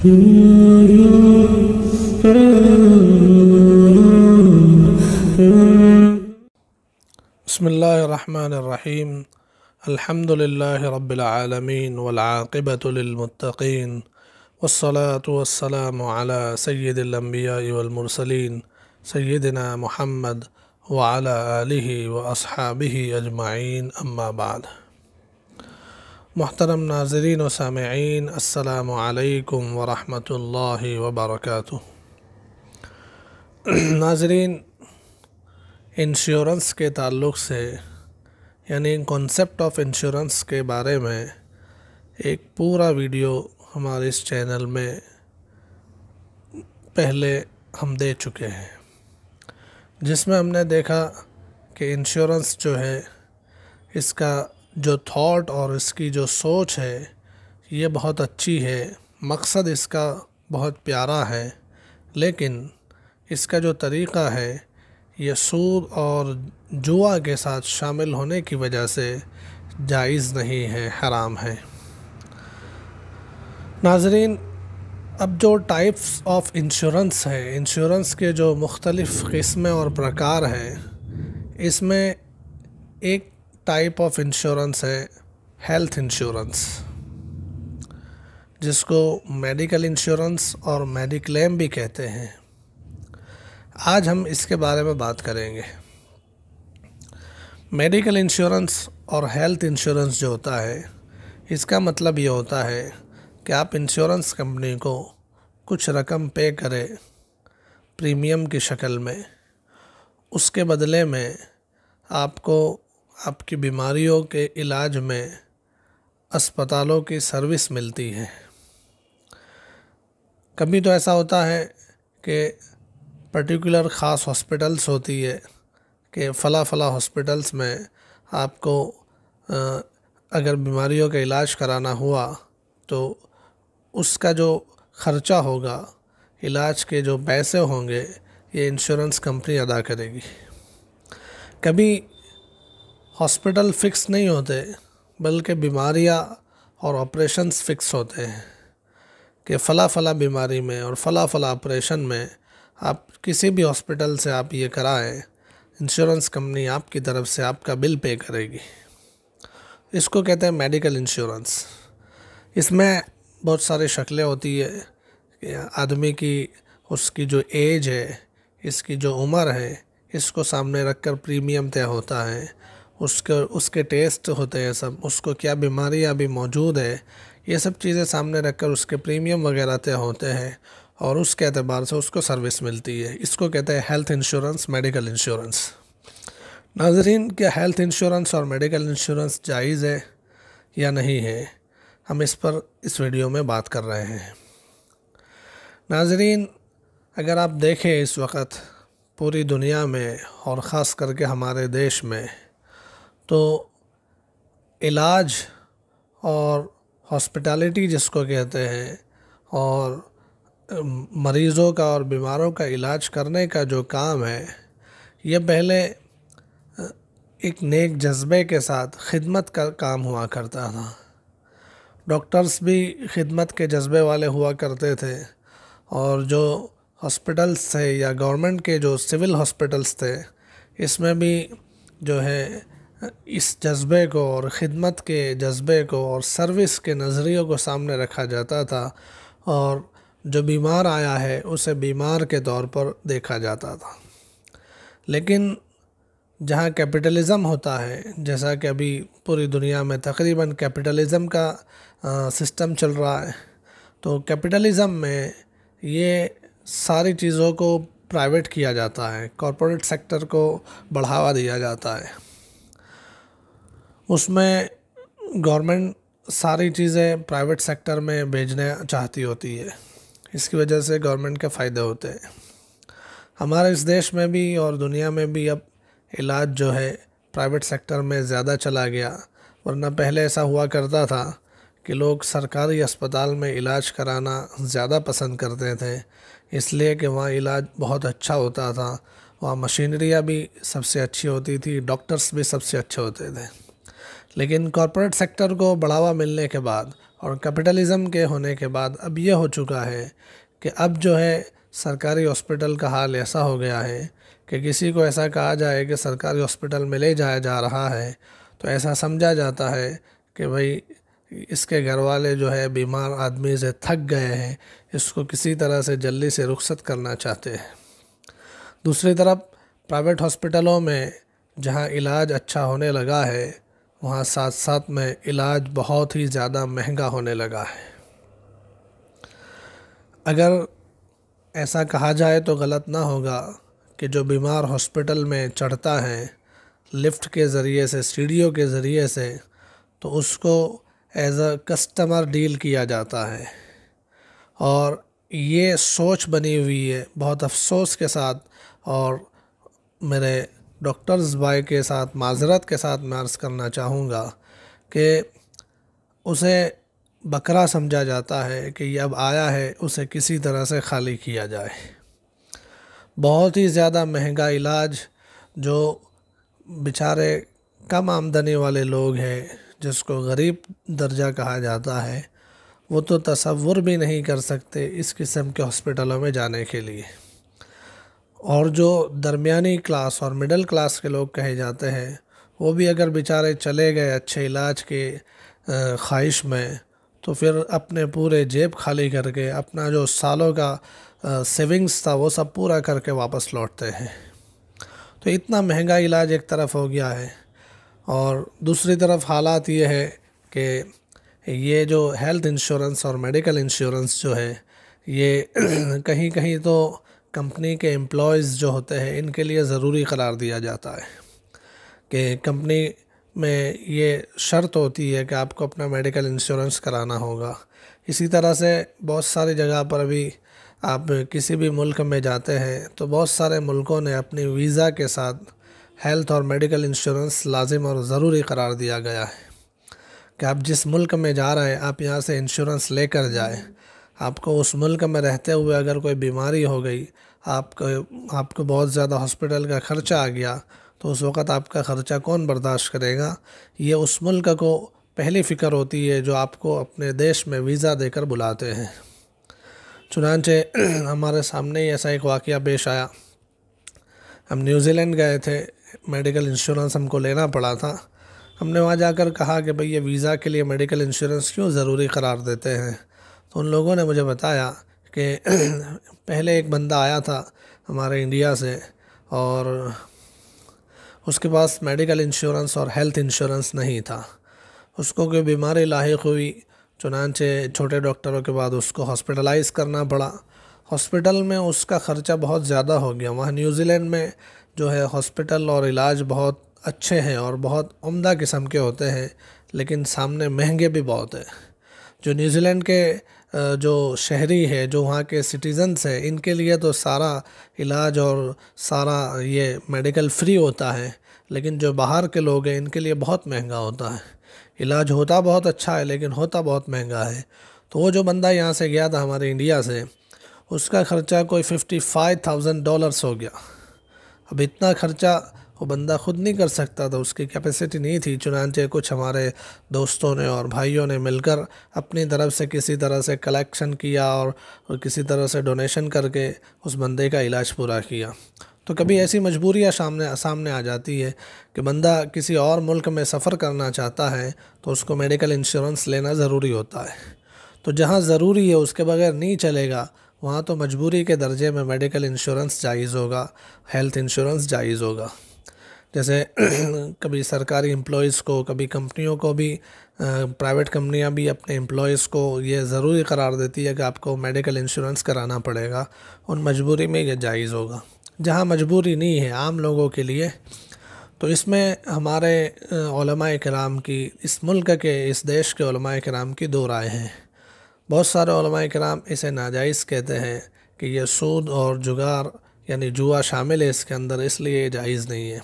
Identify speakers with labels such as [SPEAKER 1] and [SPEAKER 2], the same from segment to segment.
[SPEAKER 1] बिस्मिल्लाहिर्रहमानिर्रहीम। अल्हम्दुलिल्लाहि रब्बिल आलमीन वल आक़िबतु लिल मुत्तक़ीन वस्सलातु वस्सलामु अला सय्यिदिल अंबियाइ वल मुरसलीन सय्यिदिना मुहम्मद व अला आलिहि व अस्हाबिहि अजमाइन, अम्मा बाद। मुहतरम नाज़रीन व सामिईन, अस्सलामु अलैकुम व रहमतुल्लाहि व बरकातुहू। नाज़रीन, इंश्योरेंस के ताल्लुक़ से यानी कॉन्सेप्ट ऑफ इंश्योरेंस के बारे में एक पूरा वीडियो हमारे इस चैनल में पहले हम दे चुके हैं, जिसमें हमने देखा कि इंश्योरेंस जो है, इसका जो थॉट और इसकी जो सोच है ये बहुत अच्छी है, मकसद इसका बहुत प्यारा है, लेकिन इसका जो तरीक़ा है ये सूद और जुआ के साथ शामिल होने की वजह से जायज़ नहीं है, हराम है। नाज़रीन, अब जो टाइप्स ऑफ इंश्योरेंस है, इंश्योरेंस के जो मुख्तलिफ़ क़िस्में और प्रकार हैं, इसमें एक टाइप ऑफ इंश्योरेंस है हेल्थ इंश्योरेंस, जिसको मेडिकल इंश्योरेंस और मेडिक्लेम भी कहते हैं। आज हम इसके बारे में बात करेंगे। मेडिकल इंश्योरेंस और हेल्थ इंश्योरेंस जो होता है, इसका मतलब ये होता है कि आप इंश्योरेंस कंपनी को कुछ रकम पे करें प्रीमियम की शक्ल में, उसके बदले में आपको आपकी बीमारियों के इलाज में अस्पतालों की सर्विस मिलती है। कभी तो ऐसा होता है कि पर्टिकुलर ख़ास हॉस्पिटल्स होती है कि फ़ला हॉस्पिटल्स में आपको अगर बीमारियों का इलाज कराना हुआ तो उसका जो ख़र्चा होगा, इलाज के जो पैसे होंगे, ये इंश्योरेंस कंपनी अदा करेगी। कभी हॉस्पिटल फ़िक्स नहीं होते, बल्कि बीमारियां और ऑपरेशंस फ़िक्स होते हैं कि फ़ला बीमारी में और फ़ला ऑपरेशन में आप किसी भी हॉस्पिटल से आप ये कराएं, इंश्योरेंस कंपनी आपकी तरफ से आपका बिल पे करेगी। इसको कहते हैं मेडिकल इंश्योरेंस। इसमें बहुत सारी शक्लें होती है कि आदमी की उसकी जो एज है, इसकी जो उम्र है, इसको सामने रखकर प्रीमियम तय होता है। उसके टेस्ट होते हैं सब, उसको क्या बीमारी अभी मौजूद है, ये सब चीज़ें सामने रखकर उसके प्रीमियम वगैरह तय होते हैं और उसके एतबार से उसको सर्विस मिलती है। इसको कहते हैं हेल्थ इंश्योरेंस, मेडिकल इंश्योरेंस। नाज़रीन, क्या हेल्थ इंश्योरेंस और मेडिकल इंश्योरेंस जायज़ है या नहीं है, हम इस पर इस वीडियो में बात कर रहे हैं। नाज़रीन, अगर आप देखें इस वक्त पूरी दुनिया में और ख़ास करके हमारे देश में, तो इलाज और हॉस्पिटैलिटी जिसको कहते हैं, और मरीज़ों का और बीमारों का इलाज करने का जो काम है, ये पहले एक नेक जज्बे के साथ खिदमत का काम हुआ करता था। डॉक्टर्स भी खिदमत के जज्बे वाले हुआ करते थे, और जो हॉस्पिटल्स थे या गवर्नमेंट के जो सिविल हॉस्पिटल्स थे, इसमें भी जो है इस जज्बे को और ख़िदमत के जज्बे को और सर्विस के नज़रियों को सामने रखा जाता था, और जो बीमार आया है उसे बीमार के तौर पर देखा जाता था। लेकिन जहाँ कैपिटलिज़म होता है, जैसा कि अभी पूरी दुनिया में तकरीबन कैपिटलिज़म का सिस्टम चल रहा है, तो कैपिटलिज़म में ये सारी चीज़ों को प्राइवेट किया जाता है, कॉरपोरेट सेक्टर को बढ़ावा दिया जाता है। उसमें गवर्नमेंट सारी चीज़ें प्राइवेट सेक्टर में भेजना चाहती होती है, इसकी वजह से गवर्नमेंट के फ़ायदे होते हैं। हमारे इस देश में भी और दुनिया में भी अब इलाज जो है प्राइवेट सेक्टर में ज़्यादा चला गया, वरना पहले ऐसा हुआ करता था कि लोग सरकारी अस्पताल में इलाज कराना ज़्यादा पसंद करते थे, इसलिए कि वहाँ इलाज बहुत अच्छा होता था, वहाँ मशीनरियाँ भी सबसे अच्छी होती थी, डॉक्टर्स भी सबसे अच्छे होते थे। लेकिन कॉरपोरेट सेक्टर को बढ़ावा मिलने के बाद और कैपिटलिज़म के होने के बाद अब ये हो चुका है कि अब जो है सरकारी हॉस्पिटल का हाल ऐसा हो गया है कि किसी को ऐसा कहा जाए कि सरकारी हॉस्पिटल में ले जाया जा रहा है तो ऐसा समझा जाता है कि भाई इसके घर वाले जो है बीमार आदमी से थक गए हैं, इसको किसी तरह से जल्दी से रुखसत करना चाहते हैं। दूसरी तरफ प्राइवेट हॉस्पिटलों में जहां इलाज अच्छा होने लगा है, वहां साथ साथ में इलाज बहुत ही ज़्यादा महंगा होने लगा है। अगर ऐसा कहा जाए तो गलत ना होगा कि जो बीमार हॉस्पिटल में चढ़ता है लिफ्ट के ज़रिए से, सीढ़ियों के ज़रिए से, तो उसको एज अ कस्टमर डील किया जाता है। और ये सोच बनी हुई है, बहुत अफसोस के साथ और मेरे डॉक्टर्स भाई के साथ माजरत के साथ मैं अर्ज़ करना चाहूँगा कि उसे बकरा समझा जाता है कि ये अब आया है, उसे किसी तरह से खाली किया जाए। बहुत ही ज़्यादा महंगा इलाज जो बेचारे कम आमदनी वाले लोग हैं, जिसको गरीब दर्जा कहा जाता है, वो तो तसव्वुर भी नहीं कर सकते इस किस्म के हॉस्पिटलों में जाने के लिए। और जो दरमियानी क्लास और मिडिल क्लास के लोग कहे जाते हैं, वो भी अगर बेचारे चले गए अच्छे इलाज के ख्वाहिश में, तो फिर अपने पूरे जेब खाली करके अपना जो सालों का सेविंग्स था वो सब पूरा करके वापस लौटते हैं। तो इतना महंगा इलाज एक तरफ हो गया है, और दूसरी तरफ हालात ये है कि ये जो हेल्थ इंश्योरेंस और मेडिकल इंश्योरेंस जो है ये कहीं कहीं तो कंपनी के एम्प्लॉयज़ जो होते हैं इनके लिए ज़रूरी करार दिया जाता है कि कंपनी में ये शर्त होती है कि आपको अपना मेडिकल इंश्योरेंस कराना होगा। इसी तरह से बहुत सारी जगह पर अभी आप किसी भी मुल्क में जाते हैं तो बहुत सारे मुल्कों ने अपनी वीज़ा के साथ हेल्थ और मेडिकल इंश्योरेंस लाजिम और ज़रूरी करार दिया गया है कि आप जिस मुल्क में जा रहे हैं आप यहाँ से इंश्योरेंस लेकर जाए। आपको उस मुल्क में रहते हुए अगर कोई बीमारी हो गई, आपको बहुत ज़्यादा हॉस्पिटल का ख़र्चा आ गया, तो उस वक़्त आपका ख़र्चा कौन बर्दाश्त करेगा। ये उस मुल्क को पहली फ़िक्र होती है जो आपको अपने देश में वीज़ा देकर बुलाते हैं। चुनांचे हमारे सामने ही ऐसा एक वाक़या पेश आया। हम न्यूज़ीलैंड गए थे, मेडिकल इंश्योरेंस हमको लेना पड़ा था। हमने वहाँ जाकर कहा कि भाई ये वीज़ा के लिए मेडिकल इंश्योरेंस क्यों ज़रूरी करार देते हैं, तो उन लोगों ने मुझे बताया कि पहले एक बंदा आया था हमारे इंडिया से और उसके पास मेडिकल इंश्योरेंस और हेल्थ इंश्योरेंस नहीं था। उसको कोई बीमारी लाहिक हुई, चुनांचे छोटे डॉक्टरों के बाद उसको हॉस्पिटलाइज़ करना पड़ा। हॉस्पिटल में उसका ख़र्चा बहुत ज़्यादा हो गया। वहाँ न्यूज़ीलैंड में जो है हॉस्पिटल और इलाज बहुत अच्छे हैं और बहुत उम्दा किस्म के होते हैं, लेकिन सामने महंगे भी बहुत है। जो न्यूज़ीलैंड के जो शहरी है, जो वहाँ के सिटीज़न्स हैं, इनके लिए तो सारा इलाज और सारा ये मेडिकल फ्री होता है, लेकिन जो बाहर के लोग हैं इनके लिए बहुत महंगा होता है। इलाज होता बहुत अच्छा है लेकिन होता बहुत महंगा है। तो वो जो बंदा यहाँ से गया था हमारे इंडिया से, उसका ख़र्चा कोई $55,000 हो गया। अब इतना ख़र्चा वो बंदा ख़ुद नहीं कर सकता था, उसकी कैपेसिटी नहीं थी। चुनांचे कुछ हमारे दोस्तों ने और भाइयों ने मिलकर अपनी तरफ से किसी तरह से कलेक्शन किया और किसी तरह से डोनेशन करके उस बंदे का इलाज पूरा किया। तो कभी ऐसी मजबूरियाँ सामने आ जाती है कि बंदा किसी और मुल्क में सफ़र करना चाहता है तो उसको मेडिकल इंश्योरेंस लेना ज़रूरी होता है। तो जहाँ ज़रूरी है उसके बगैर नहीं चलेगा, वहाँ तो मजबूरी के दर्जे में मेडिकल इंश्योरेंस जायज़ होगा, हेल्थ इंश्योरेंस जायज़ होगा। जैसे कभी सरकारी एम्प्लॉयज़ को, कभी कंपनियों को भी, प्राइवेट कंपनियां भी अपने एम्प्लॉयज़ को ये ज़रूरी करार देती है कि आपको मेडिकल इंश्योरेंस कराना पड़ेगा। उन मजबूरी में ये जायज़ होगा। जहाँ मजबूरी नहीं है आम लोगों के लिए, तो इसमें हमारे उलमाए किराम की, इस मुल्क के, इस देश के उलमाए किराम की दो राय हैं। बहुत सारे उलमाए किराम इसे नाजायज़ कहते हैं कि ये सूद और जुगार यानी जुआ शामिल है इसके अंदर, इसलिए जायज़ नहीं है।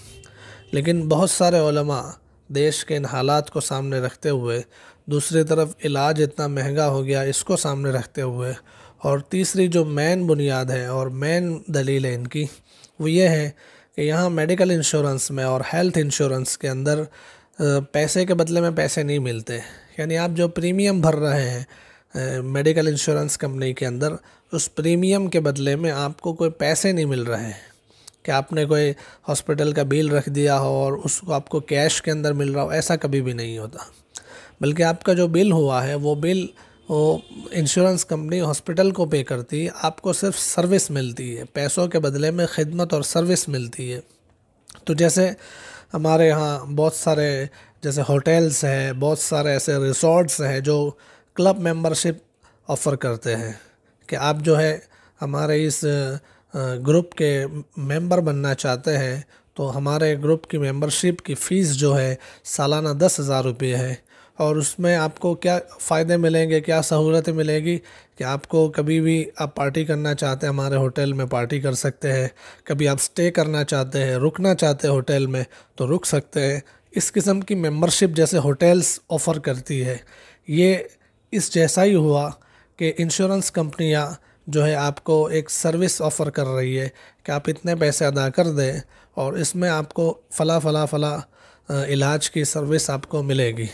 [SPEAKER 1] लेकिन बहुत सारे उलमा देश के इन हालात को सामने रखते हुए, दूसरी तरफ इलाज इतना महंगा हो गया इसको सामने रखते हुए, और तीसरी जो मेन बुनियाद है और मेन दलील है इनकी, वो ये है कि यहाँ मेडिकल इंश्योरेंस में और हेल्थ इंश्योरेंस के अंदर पैसे के बदले में पैसे नहीं मिलते। यानी आप जो प्रीमियम भर रहे हैं मेडिकल इंश्योरेंस कंपनी के अंदर, उस प्रीमियम के बदले में आपको कोई पैसे नहीं मिल रहे हैं कि आपने कोई हॉस्पिटल का बिल रख दिया हो और उसको आपको कैश के अंदर मिल रहा हो, ऐसा कभी भी नहीं होता। बल्कि आपका जो बिल हुआ है वो बिल वो इंश्योरेंस कंपनी हॉस्पिटल को पे करती है, आपको सिर्फ सर्विस मिलती है, पैसों के बदले में खिदमत और सर्विस मिलती है। तो जैसे हमारे यहाँ बहुत सारे जैसे होटल्स हैं, बहुत सारे ऐसे रिसोर्ट्स हैं जो क्लब मेंबरशिप ऑफ़र करते हैं कि आप जो है हमारे इस ग्रुप के मेंबर बनना चाहते हैं तो हमारे ग्रुप की मेंबरशिप की फ़ीस जो है सालाना 10,000 रुपये है। और उसमें आपको क्या फ़ायदे मिलेंगे, क्या सहूलतें मिलेगी कि आपको कभी भी आप पार्टी करना चाहते हैं हमारे होटल में पार्टी कर सकते हैं, कभी आप स्टे करना चाहते हैं, रुकना चाहते हैं होटल में तो रुक सकते हैं। इस किस्म की मेंबरशिप जैसे होटल्स ऑफ़र करती है, ये इस जैसा ही हुआ कि इंश्योरेंस कंपनियां जो है आपको एक सर्विस ऑफ़र कर रही है कि आप इतने पैसे अदा कर दें और इसमें आपको फ़ला इलाज की सर्विस आपको मिलेगी।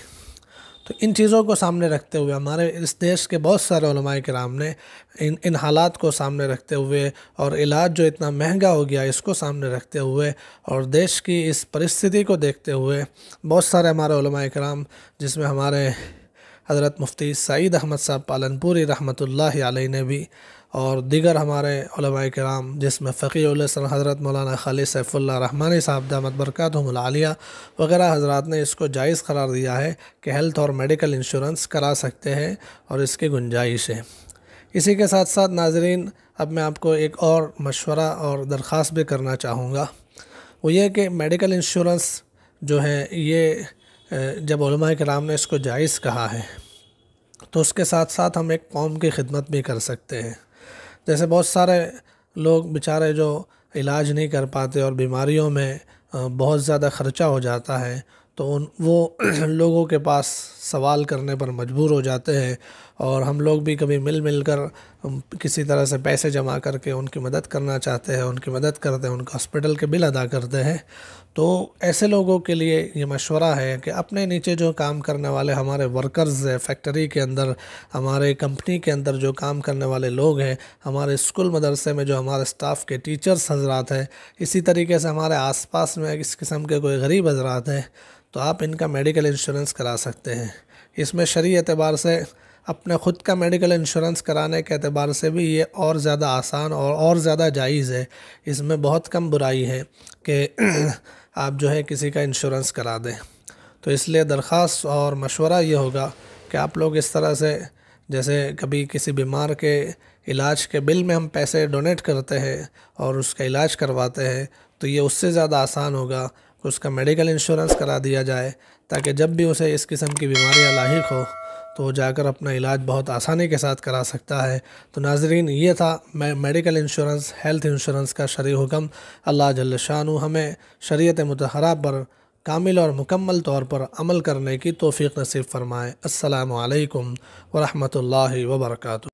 [SPEAKER 1] तो इन चीज़ों को सामने रखते हुए हमारे इस देश के बहुत सारे उलमाए किराम ने इन हालात को सामने रखते हुए और इलाज जो इतना महंगा हो गया इसको सामने रखते हुए और देश की इस परिस्थिति को देखते हुए बहुत सारे हमारे उलमाए किराम, जिसमें हमारे हज़रत मुफ्ती सईद अहमद साहब पालनपुरी रहमतुल्लाहि अलैह ने भी और दीगर हमारे उलमाए किराम जिसमें फ़क़ीहुल असर हज़रत मौलाना खालिद सैफ़ुल्लाह रहमानी साहब दामत बरकातहुमुल आलिया वग़ैरह हज़रात ने इसको जायज़ करार दिया है कि हेल्थ और मेडिकल इंश्योरेंस करा सकते हैं और इसकी गुंजाइश है। इसी के साथ साथ नाज़रीन, अब मैं आपको एक और मशवरा और दरख्वास्त भी करना चाहूँगा, वो ये कि मेडिकल इंश्योरेंस जो है ये जब उलमाए किराम ने इसको जायज़ कहा है तो उसके साथ साथ हम एक कौम की खिदमत भी कर सकते हैं। जैसे बहुत सारे लोग बेचारे जो इलाज नहीं कर पाते और बीमारियों में बहुत ज़्यादा ख़र्चा हो जाता है तो वो लोगों के पास सवाल करने पर मजबूर हो जाते हैं और हम लोग भी कभी मिल कर किसी तरह से पैसे जमा करके उनकी मदद करना चाहते हैं, उनकी मदद करते हैं, उनका हॉस्पिटल के बिल अदा करते हैं। तो ऐसे लोगों के लिए ये मशवरा है कि अपने नीचे जो काम करने वाले हमारे वर्कर्स हैं, फैक्ट्री के अंदर, हमारे कंपनी के अंदर जो काम करने वाले लोग हैं, हमारे स्कूल मदरसे में जो हमारे स्टाफ के टीचर्स हजरात हैं, इसी तरीके से हमारे आसपास में इस किस्म के कोई गरीब हजरात हैं तो आप इनका मेडिकल इंश्योरेंस करा सकते हैं। इसमें शरई एतबार से अपने ख़ुद का मेडिकल इंश्योरेंस कराने के एतबार से भी ये और ज़्यादा आसान और ज़्यादा जायज़ है। इसमें बहुत कम बुराई है कि आप जो है किसी का इंश्योरेंस करा दें। तो इसलिए दरख्वास्त और मशवरा ये होगा कि आप लोग इस तरह से जैसे कभी किसी बीमार के इलाज के बिल में हम पैसे डोनेट करते हैं और उसका इलाज करवाते हैं तो ये उससे ज़्यादा आसान होगा कि उसका मेडिकल इंश्योरेंस करा दिया जाए ताकि जब भी उसे इस किस्म की बीमारियाँ लाहिक हो तो जाकर अपना इलाज बहुत आसानी के साथ करा सकता है। तो नाज़रीन, ये था मेडिकल इंश्योरेंस, हेल्थ इंश्योरेंस का शरई हुक्म। अल्लाह जल्ल शानु हमें शरीयत मुतहरा पर कामिल और मुकम्मल तौर पर अमल करने की तौफ़ीक़ नसीब फ़रमाए। अस्सलामु अलैकुम व रहमतुल्लाहि व बरकातुहू।